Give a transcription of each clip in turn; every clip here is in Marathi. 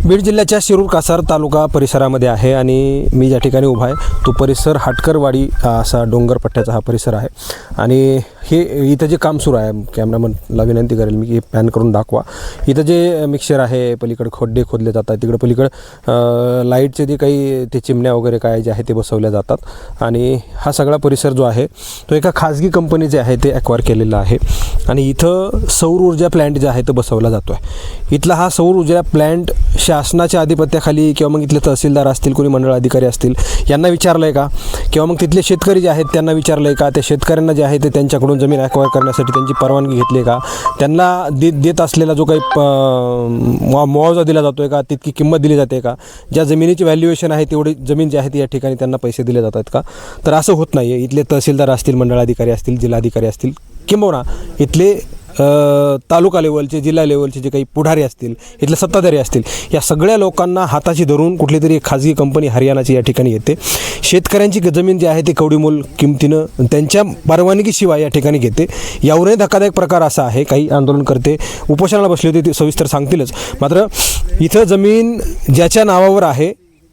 बीड जिल्ह्याच्या शिरूर कासार तालुका परिसरामध्ये आहे आणि मी ज्या ठिकाणी उभा आहे तो परिसर हाटकरवाडी असा डोंगरपट्ट्याचा हा परिसर आहे आणि हे इथं जे काम सुरू आहे, कॅमेरामनला विनंती करेल मी की पॅन करून दाखवा. इथं जे मिक्सचर आहे, पलीकडे खड्डे खोदले जातात, तिकडे पलीकडे लाईटचे जे काही ते चिमण्या वगैरे काय जे आहे ते बसवल्या जातात आणि हा सगळा परिसर जो आहे तो एका खाजगी कंपनी जे आहे ते ॲक्वायर केलेला आहे आणि इथं सौर ऊर्जा प्लॅन्ट जे आहे तो बसवला जातो आहे. इथला हा सौर ऊर्जा प्लॅन्ट शासनाच्या आधिपत्याखाली किंवा मग इथले तहसीलदार असतील, कोणी मंडळ अधिकारी असतील यांना विचारलं आहे का, किंवा मग तिथले शेतकरी जे आहेत त्यांना विचारलं आहे का, त्या शेतकऱ्यांना जे आहे ते त्यांच्याकडून जमीन ॲक्वायर करण्यासाठी त्यांची परवानगी घेतली आहे का, त्यांना देत असलेला जो काही मुआवजा दिला जातो आहे का, तितकी किंमत दिली जाते का, ज्या जमिनीची व्हॅल्युएशन आहे तेवढी जमीन जी आहे ती या ठिकाणी त्यांना पैसे दिले जातात का. तर असं होत नाही आहे. इथले तहसीलदार असतील, मंडळ अधिकारी असतील, जिल्हाधिकारी असतील, किंबहुना इथले तालुका लेवलचे, जिल्हा लेवलचे जे काही पुढारी असतील, इथले सत्ताधारी असतील, या सगळ्या लोकांना हाताशी धरून कुठली तरी खाजगी कंपनी हरियाणाची या ठिकाणी येते. शेतकऱ्यांची जमीन जी आहे ती कवडीमोल किमतीनं त्यांच्या परवानगीशिवाय या ठिकाणी घेते. यावरही धक्कादायक प्रकार असा आहे. काही आंदोलनकर्ते उपोषणाला बसले होते, ते सविस्तर सांगतीलच. मात्र इथं जमीन ज्याच्या नावावर आहे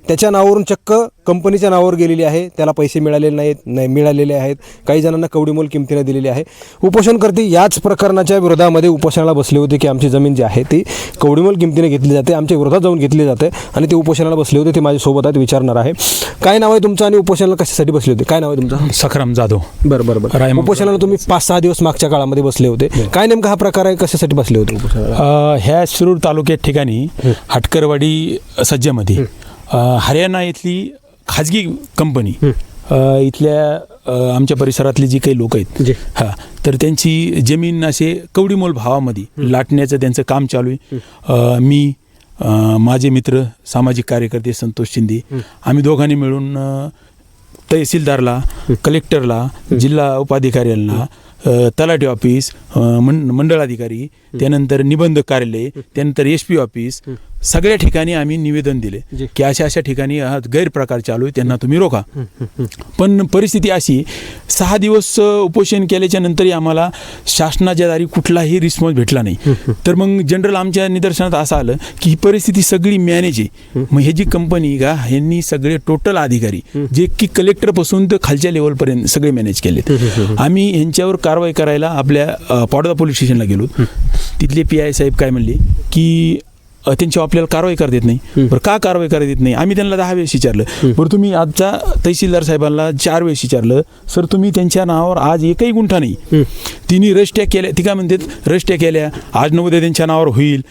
त्याच्या नावावरून चक्क कंपनीच्या नावावर गेलेली आहे, त्याला पैसे मिळालेले आहेत, काही जणांना कवडीमोल किमतीनं दिलेली आहे. उपोषणकर्ते याच प्रकरणाच्या विरोधामध्ये उपोषणाला बसले होते की आमची जमीन जी आहे ती कवडीमोल किमतीने घेतली जाते, आमच्या विरोधात जाऊन घेतली जाते आणि ते उपोषणाला बसले होते. ते माझ्यासोबत आहेत, विचारणार आहे. काय नाव आहे तुमचं आणि उपोषणाला कशासाठी बसले होते? काय नाव आहे तुमचं? सखाराम जाधव. बरं. उपोषणाला तुम्ही 5-6 दिवस मागच्या काळामध्ये बसले होते. काय नेमका हा प्रकार आहे, कशासाठी बसले होते उपोषणाला? ह्या शिरूर तालुक्यात ठिकाणी हाटकरवाडी सज्जामध्ये हरियाणा इथली खाजगी कंपनी इथल्या आमच्या परिसरातले जी काही लोक आहेत तर त्यांची जमीन असे कवडीमोल भावामध्ये लाटण्याचं त्यांचं काम चालू आहे. मी, माझे मित्र सामाजिक कार्यकर्ते संतोष शिंदे, आम्ही दोघांनी मिळून तहसीलदारला, कलेक्टरला, जिल्हा उपाधिकाऱ्यांना, तलाठी ऑफिस, मंडळाधिकारी, त्यानंतर निबंधक कार्यालय, त्यानंतर SP ऑफिस, सगळ्या ठिकाणी आम्ही निवेदन दिले की अशा ठिकाणी गैरप्रकार चालू आहे, त्यांना तुम्ही रोखा. पण परिस्थिती अशी 6 दिवस उपोषण केल्याच्या नंतरही आम्हाला शासनाच्या दारी कुठलाही रिस्पॉन्स भेटला नाही. तर मग जनरल आमच्या निदर्शनात असं आलं की ही परिस्थिती सगळी मॅनेज आहे. मग हे जी कंपनी का ह्यांनी सगळे टोटल अधिकारी जे की कलेक्टरपासून तर खालच्या लेवलपर्यंत सगळे मॅनेज केलेत. आम्ही ह्यांच्यावर कारवाई करायला आपल्या पाडोदा पोलीस स्टेशनला गेलो. तिथले PI साहेब काय म्हणले की त्यांच्यावर आपल्याला कारवाई करता येत नाही. बरं, का कारवाई करता येत नाही? आम्ही त्यांना 10 वेळेस विचारलं. बरं, तुम्ही आजच्या तहसीलदार साहेबांना 4 वेळेस विचारलं, सर तुम्ही त्यांच्या नावावर आज एकही गुंठा नाही, तिन्ही रजिस्ट्र्या केल्या. ती काय म्हणतात रजिस्ट्र्या केल्या, आज न उद्या त्यांच्या नावावर होईल.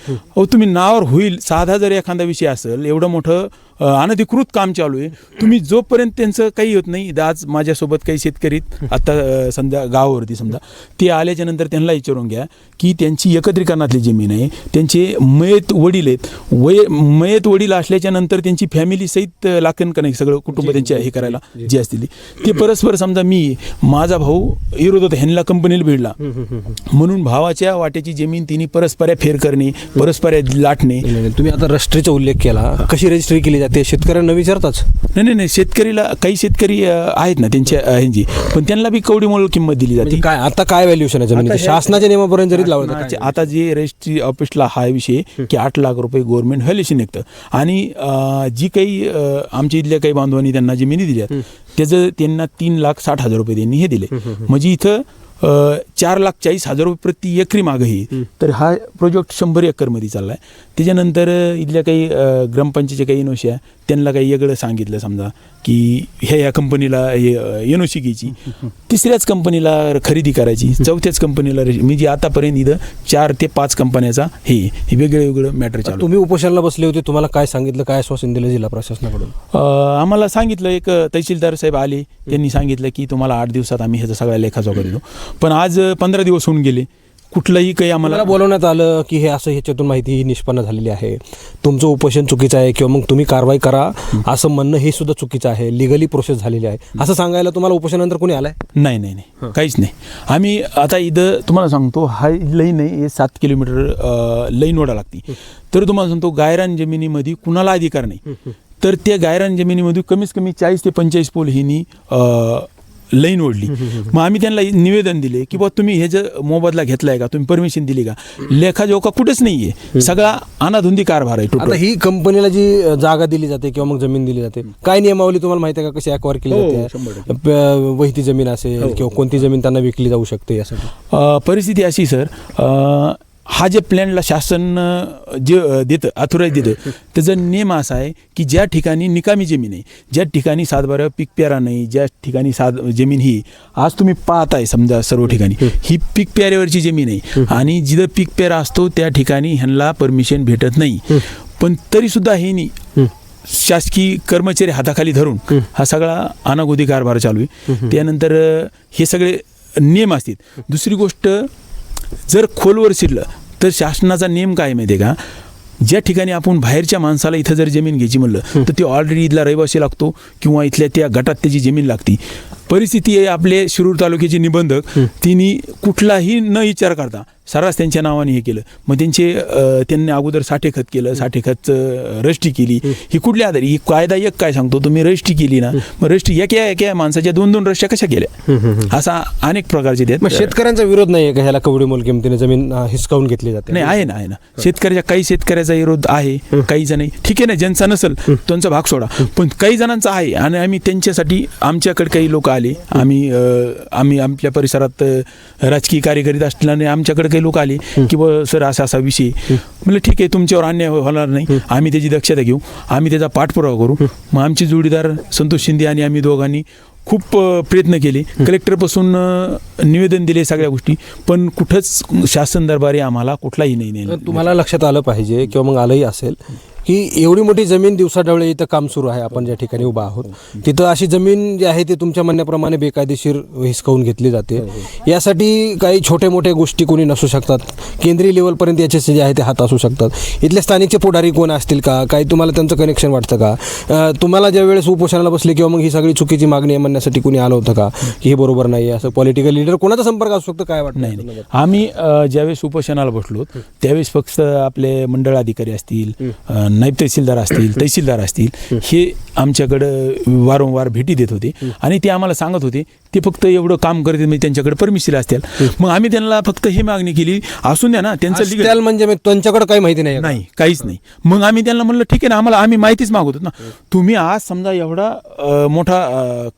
तुम्ही नावावर होईल, साधा जर एखादा विषय असेल, एवढं मोठं अनधिकृत काम चालू आहे, तुम्ही जोपर्यंत त्यांचं काही होत नाही. आज माझ्यासोबत काही शेतकरी आता समजा गावावरती समजा ते आल्याच्या नंतर त्यांना विचारून घ्या की त्यांची एकत्रीकरणातली जमीन आहे, त्यांचे मयत वडील आहेत, मयत वडील असल्याच्या नंतर त्यांची फॅमिली सहित लागेल का नाही, सगळं कुटुंब त्यांच्या हे करायला जे असतील ते परस्पर. समजा मी, माझा भाऊ विरोधात ह्यांना कंपनीला भिडला म्हणून भावाच्या वाट्याची जमीन तिने परस्पर फेर करणे, परस्पर लाटणे. तुम्ही आता रजिस्ट्रीचा उल्लेख केला, कशी रजिस्ट्री केली ते शेतकऱ्यांना विचारताच? नाही, शेतकरीला काही शेतकरी आहेत ना त्यांच्या ह्यांची, पण त्यांना बी कवडीमोल किंमत दिली जाते. काय आता काय व्हॅल्युएशन आहे जमिनीची शासनाच्या नियमापर्यंत जरी लावलं? आता जे रजिस्ट्री ऑफिसला हा विषय की 8 लाख रुपये गव्हर्नमेंट व्हॅल्युएशन निघतं आणि जी काही आमच्या इथल्या काही बांधवांनी त्यांना जमिनी दिल्या त्याचं त्यांना 3,60,000 रुपये त्यांनी हे दिले. म्हणजे इथं 4,40,000 रुपये प्रति एकरी मागं ही. तर हा प्रोजेक्ट 100 एकरमध्ये चालला आहे. त्याच्यानंतर इथल्या काही ग्रामपंचायतीच्या काही NOC त्यांना काही वेगळं सांगितलं, समजा की ह्या कंपनीला NOC घ्यायची, तिसऱ्याच कंपनीला खरेदी करायची, चौथ्याच कंपनीला. म्हणजे आतापर्यंत इथं 4 ते 5 कंपन्याचा हे वेगळं मॅटर चालू. तुम्ही उपोषणाला बसले होते, तुम्हाला काय सांगितलं, काय आश्वासन दिलं जिल्हा प्रशासनाकडून? आम्हाला सांगितलं, एक तहसीलदार साहेब आले, त्यांनी सांगितलं की तुम्हाला 8 दिवसात आम्ही ह्याचा सगळा लेखाजोखा देतो. पण आज 15 दिवस होऊन गेले, कुठलंही काही आम्हाला बोलवण्यात आलं की हे असं, ह्याच्यातून माहिती निष्पन्न झालेली आहे, तुमचं उपोषण चुकीचं आहे किंवा मग तुम्ही कारवाई करा असं म्हणणं हे सुद्धा चुकीचं आहे, लिगली प्रोसेस झालेली आहे असं सांगायला तुम्हाला उपोषणानंतर कोणी आलाय? नाही, काहीच नाही. आम्ही आता इथं तुम्हाला सांगतो, हा लाईन आहे, हे 7 किलोमीटर लाईन ओढा लागते. तर तुम्हाला सांगतो गायरान जमिनीमध्ये कुणाला अधिकार नाही. तर त्या गायरान जमिनीमध्ये कमीत कमी 40 ते 45 पोल हिनी लाईन ओढली. मग आम्ही त्यांना निवेदन दिले की बुवा तुम्ही हे जर मोबदला घेतलाय का, तुम्ही परमिशन दिली का, लेखाजोखा कुठेच नाहीये, सगळा अनाधुंदी कारभार आहे आता टोटल. ही कंपनीला जी जागा दिली जाते किंवा मग जमीन दिली जाते, काय नियमावली तुम्हाला माहिती आहे का, कशी ॲक्वायर केली जाते, वहिती जमीन असेल किंवा कोणती जमीन त्यांना विकली जाऊ शकते यासाठी? परिस्थिती अशी सर, हा जे प्लॅनला शासन जे देतं, अथॉराईज देतं, त्याचा नियम असा आहे की ज्या ठिकाणी निकामी जमीन आहे, ज्या ठिकाणी सातबारा पीक पेरा नाही, ज्या ठिकाणी जमीन ही आज तुम्ही पाहताय समजा सर्व ठिकाणी ही पीक पेऱ्यावरची जमीन आहे आणि जिथं पीक पेरा असतो त्या ठिकाणी ह्यांना परमिशन भेटत नाही. पण तरीसुद्धा हे नाही, शासकीय कर्मचारी हाताखाली धरून हा सगळा अनागोदी कारभार चालू आहे. त्यानंतर हे सगळे नियम असतात. दुसरी गोष्ट, जर खोलवर शिरलं तर शासनाचा नियम काय माहिती आहे का, ज्या ठिकाणी आपण बाहेरच्या माणसाला इथं जर जमीन घ्यायची म्हणलं तर ती ऑलरेडी इथला रहिवासी लागतो किंवा इथल्या त्या गटात त्याची जमीन लागती. परिस्थिती आहे आपले शिरूर तालुक्याचे निबंधक, तिने कुठलाही न विचार करता सर्रास त्यांच्या नावाने हे केलं. मग त्यांनी अगोदर साठेखत केलं, साठेखतचं रजिस्ट्री केली. ही कुठल्या आधारी, ही कायदा एक काय सांगतो, तुम्ही रजिस्ट्री केली ना, मग रजिस्ट्री एका माणसाच्या 2-2 रजिस्ट्र्या कशा केल्या, असा अनेक प्रकारचे मग शेतकऱ्यांचा विरोध नाही आहे का ह्याला, कवडी मोल किमतीने जमीन हिसकावून घेतली जाते? नाही, आहे ना काही शेतकऱ्याचा विरोध आहे, काहीचा नाही. ठीक आहे ना, ज्यांचा नसेल त्यांचा भाग सोडा, पण काही जणांचा आहे. आणि आम्ही त्यांच्यासाठी, आमच्याकडे काही लोक आले, आम्ही आपल्या परिसरात राजकीय कार्य करीत असल्याने आमच्याकडे लोक आले की सर असा विषय, म्हणजे ठीक आहे, तुमच्यावर अन्याय होणार नाही, आम्ही त्याची दक्षता घेऊ, आम्ही त्याचा पाठपुरावा करू. मग आमचे जोडीदार संतोष शिंदे आणि आम्ही दोघांनी खूप प्रयत्न केले, कलेक्टरपासून निवेदन दिले सगळ्या गोष्टी, पण कुठंच शासन दरबारी आम्हाला कुठलाही नाही. तुम्हाला लक्षात आलं पाहिजे किंवा मग आलंही असेल की एवढी मोठी जमीन दिवसाढवळे इथं काम सुरू आहे, आपण ज्या ठिकाणी उभा आहोत तिथं अशी जमीन जी आहे ती तुमच्या म्हणण्याप्रमाणे बेकायदेशीर हिसकावून घेतली जाते. यासाठी काही छोटे मोठे गोष्टी कोणी नसू शकतात, केंद्रीय लेवलपर्यंत याचे जे आहे ते हात असू शकतात. इथले स्थानिकचे पुढारी कोण असतील का, काही तुम्हाला त्यांचं कनेक्शन वाटतं का? तुम्हाला ज्या वेळेस उपोषणाला बसले किंवा मग ही सगळी चुकीची मागणी आहे म्हणण्यासाठी कोणी आलं होतं का की हे बरोबर नाही, असं पॉलिटिकल लीडर कोणाचा संपर्क असू शकतो, काय वाटतं? नाही, आम्ही ज्यावेळेस उपोषणाला बसलो त्यावेळेस फक्त आपले मंडळ अधिकारी असतील, नायब तहसीलदार असतील, तहसीलदार असतील, हे आमच्याकडं वारंवार भेटी देत होते आणि ते आम्हाला सांगत होते ते फक्त एवढं काम करते म्हणजे त्यांच्याकडे परमिशन असतील. मग आम्ही त्यांना फक्त ही मागणी केली, असून द्या ना त्यांचं लीगल, म्हणजे त्यांच्याकडे काही माहिती नाही, काहीच नाही. मग आम्ही त्यांना म्हणलं ठीक आहे ना, आम्ही माहितीच मागवतो ना, तुम्ही आज समजा एवढा मोठा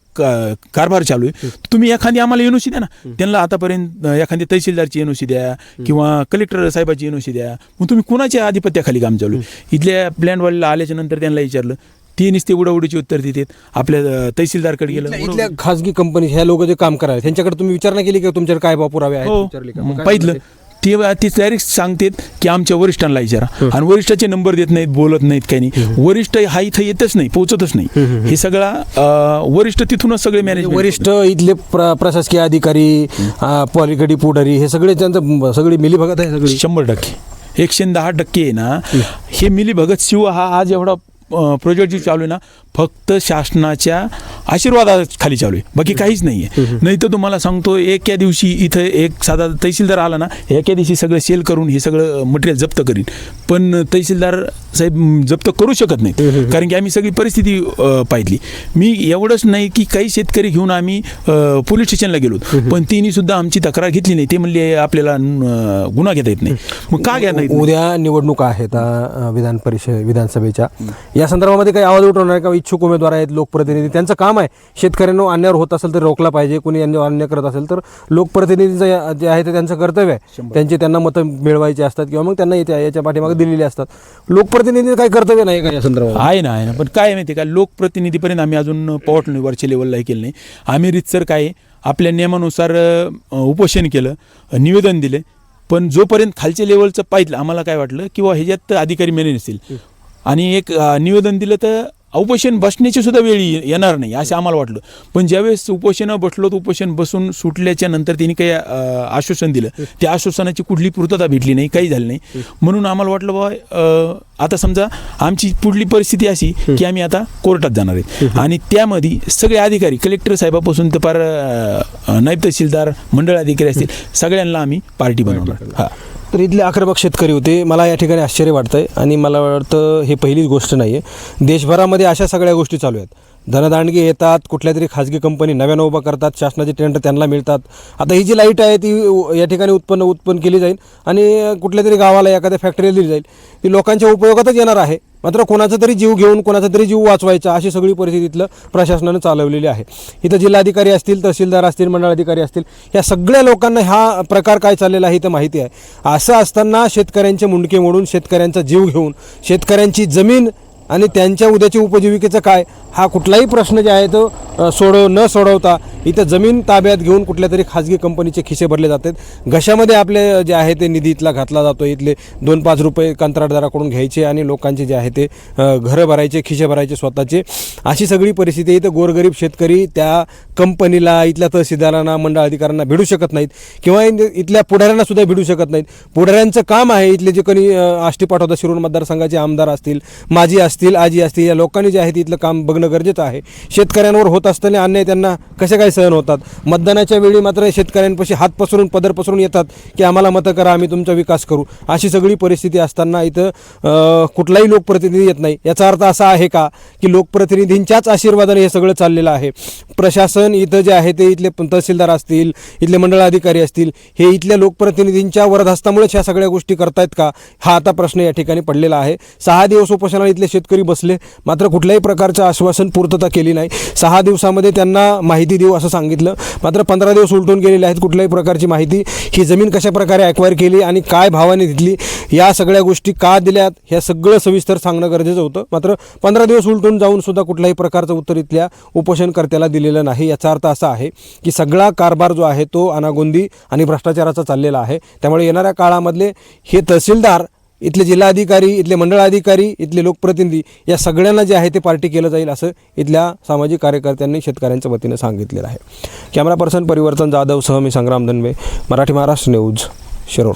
कारभार चालू आहे, तुम्ही एखादी आम्हाला एनओसी द्या ना. त्यांना आतापर्यंत एखादी तहसीलदारची एनओसी द्या किंवा कलेक्टर साहेबाची एनओसी द्या. मग तुम्ही कुणाच्या आधिपत्याखाली काम चालू आहे? इथल्या प्लॅनवालीला आल्याच्या नंतर त्यांना विचारलं, ती नुसते उडाउडीची उत्तर देतात. आपल्या तहसीलदारकडे गेलं, इथल्या खासगी कंपनी ह्या लोक जे काम करायला त्यांच्याकडे तुम्ही विचारणा केली की तुमच्याकडे काय पुरावे आहेत? पाहिलं ते डायरेक्ट सांगतात की आमच्या वरिष्ठांना विचारा, आणि वरिष्ठाचे नंबर देत नाहीत, बोलत नाहीत, काही नाही. वरिष्ठ हा इथं येतच नाही, पोहोचतच नाही. हे सगळा वरिष्ठ तिथूनच सगळे मॅनेज, वरिष्ठ इथले प्रशासकीय अधिकारी, पॉलिटिकल पुढारी, हे सगळे त्यांचं सगळी मिलीभगत आहे सगळी. 100%, 110% आहे ना. हे मिलीभगत शिव हा आज एवढा प्रोजेक्ट जे चालू आहे ना, फक्त शासनाच्या आशीर्वादाखाली चालू आहे, बाकी काहीच नाही आहे. नाही तर तुम्हाला सांगतो, एका दिवशी इथं एक साधा तहसीलदार आला ना, एका दिवशी सगळं सेल करून हे सगळं मटेरियल जप्त करीन. पण तहसीलदार साहेब जप्त करू शकत नाही, कारण की आम्ही सगळी परिस्थिती पाहिली. मी एवढंच नाही की काही शेतकरी घेऊन आम्ही पोलीस स्टेशनला गेलो, पण तिने सुद्धा आमची तक्रार घेतली नाही. ते म्हणले आपल्याला गुन्हा घेता येत नाही. मग का घेता येत? उद्या निवडणुका आहेत विधान परिषद, विधानसभेच्या, या संदर्भामध्ये काही आवाज उठवणार का? इच्छुक उमेदवार आहेत, लोकप्रतिनिधी, त्यांचं काम आहे शेतकऱ्यांना अन्याय होत असेल तर रोखला पाहिजे, कोणी अन्याय करत असेल तर लोकप्रतिनिधीचं जे आहे ते त्यांचं कर्तव्य आहे, त्यांना मतं मिळवायची असतात किंवा मग त्यांना याच्या पाठीमागे दिलेली असतात. लोकप्रतिनिधी काही कर्तव्य नाही का या संदर्भात? आहे ना, पण काय माहिती का, लोकप्रतिनिधीपर्यंत आम्ही अजून पोहोचलो नाही, वरच्या लेवलला हे केलं नाही. आम्ही रितसर काय आपल्या नियमानुसार उपोषण केलं, निवेदन दिले, पण जोपर्यंत खालच्या लेवलचं पाहिलं आम्हाला काय वाटलं किंवा ह्याच्यात अधिकारी मेने नसतील आणि एक निवेदन दिलं तर उपोषण बसण्याची सुद्धा वेळ येणार नाही असं आम्हाला वाटलं. पण ज्यावेळेस उपोषण बसलो तर उपोषण बसून सुटल्याच्या नंतर त्यांनी काही आश्वासन दिलं, त्या आश्वासनाची कुठली पूर्तता भेटली नाही, काही झालं नाही. म्हणून आम्हाला वाटलं बाबा आता समजा आमची पुढली परिस्थिती अशी की आम्ही आता कोर्टात जाणार आहेत आणि त्यामध्ये सगळे अधिकारी कलेक्टर साहेबापासून तर पार नायब तहसीलदार, मंडळ अधिकारी असतील, सगळ्यांना आम्ही पार्टी बनवणार. हां, तर इथले आक्रमक शेतकरी होते. मला या ठिकाणी आश्चर्य वाटतंय आणि मला वाटतं हे पहिलीच गोष्ट नाही आहे, देशभरामध्ये अशा सगळ्या गोष्टी चालू आहेत. धनदांडगे येतात, कुठल्या तरी खाजगी कंपनी नव्यानं उभा करतात, शासनाचे टेंडर त्यांना मिळतात. आता ही जी लाईट आहे ती या ठिकाणी उत्पन्न केली जाईल आणि कुठल्या तरी गावाला एखाद्या फॅक्टरीला दिली जाईल. ती लोकांच्या उपयोगातच येणार आहे. मात्र कोणाचा तरी जीव घेऊन कोणाचा तरी जीव वाचवायचा अशी सगळी परिस्थिती इथलं प्रशासनानं चालवलेली आहे. इथं जिल्हाधिकारी असतील, तहसीलदार असतील, मंडळाधिकारी असतील, या सगळ्या लोकांना हा प्रकार काय चाललेला आहे इथं माहिती आहे. असं असताना शेतकऱ्यांचे मुंडके मोडून, शेतकऱ्यांचा जीव घेऊन, शेतकऱ्यांची जमीन आणि त्यांच्या उद्याची उपजीविकेचं काय, हा कुठलाही प्रश्न जे आहे तो न सोडवता इथं जमीन ताब्यात घेऊन कुठल्या तरी खाजगी कंपनीचे खिसे भरले जातात. घशामध्ये आपले जे आहे ते निधी इथला घातला जातो. इथले 2-5 रुपये कंत्राटदाराकडून घ्यायचे आणि लोकांचे जे आहे ते घरं भरायचे, खिसे भरायचे स्वतःचे. अशी सगळी परिस्थिती इथं गोरगरीब शेतकरी त्या कंपनीला, इथल्या तहसीलदारांना, मंडळ अधिकाऱ्यांना भिडू शकत नाहीत किंवा इथल्या पुढाऱ्यांना सुद्धा भिडू शकत नाहीत. पुढाऱ्यांचं काम आहे, इथले जे कोणी आष्टी पाठवता शिरूर मतदारसंघाचे आमदार असतील, माजी असतील, आजी असतील, या लोकांनी जे आहे इथलं काम बघणं गरजेचं आहे. शेतकऱ्यांवर होत असताना अन्याय त्यांना कसे काय सहन होतात. मतदानाच्या वेळी मात्र शेतकऱ्यांपाशी हात पसरून, पदर पसरून येतात की आम्हाला मतं करा, आम्ही तुमचा विकास करू. अशी सगळी परिस्थिती असताना इथं कुठलाही लोकप्रतिनिधी येत नाही. याचा अर्थ असा आहे का की लोकप्रतिनिधींच्याच आशीर्वादाने हे सगळं चाललेलं आहे. प्रशासन इथं जे आहे ते इथले तहसीलदार असतील, इथले मंडळ अधिकारी असतील, हे इथल्या लोकप्रतिनिधींच्या वरदहस्तामुळेच ह्या सगळ्या गोष्टी करतायत का, हा आता प्रश्न या ठिकाणी पडलेला आहे. 6 दिवस उपोषणाला इथले शेतकरी बसले, मात्र कुठल्याही प्रकारचं आश्वासन पूर्तता केली नाही. 6 दिवसामध्ये त्यांना माहिती देऊ असं सांगितलं, मात्र 15 दिवस उलटून गेलेले आहेत. कुठल्याही प्रकारची माहिती, ही जमीन कशा प्रकारे ॲक्वायर केली आणि काय भावाने घेतली, या सगळ्या गोष्टी का दिल्यात, ह्या सगळं सविस्तर सांगणं गरजेचं होतं. मात्र 15 दिवस उलटून जाऊन सुद्धा कुठल्याही प्रकारचं उत्तर इथल्या उपोषणकर्त्याला दिलेलं नाही. याचा अर्थ असा आहे की सगळा कारभार जो आहे तो अनागोंदी आणि भ्रष्टाचाराचा चाललेला आहे. त्यामुळे येणाऱ्या काळामधले हे तहसीलदार, इथले जिल्हाधिकारी, इथले मंडळ अधिकारी, इथले लोकप्रतिनिधी, या सगळ्यांना जे आहे ते पार्टी केलं जाईल असं इथल्या सामाजिक कार्यकर्त्यांनी शेतकऱ्यांच्या वतीनं सांगितलेलं आहे. कॅमेरा पर्सन परिवर्तन जाधव सह मी संग्राम धनवे, मराठी महाराष्ट्र न्यूज, शिरूर.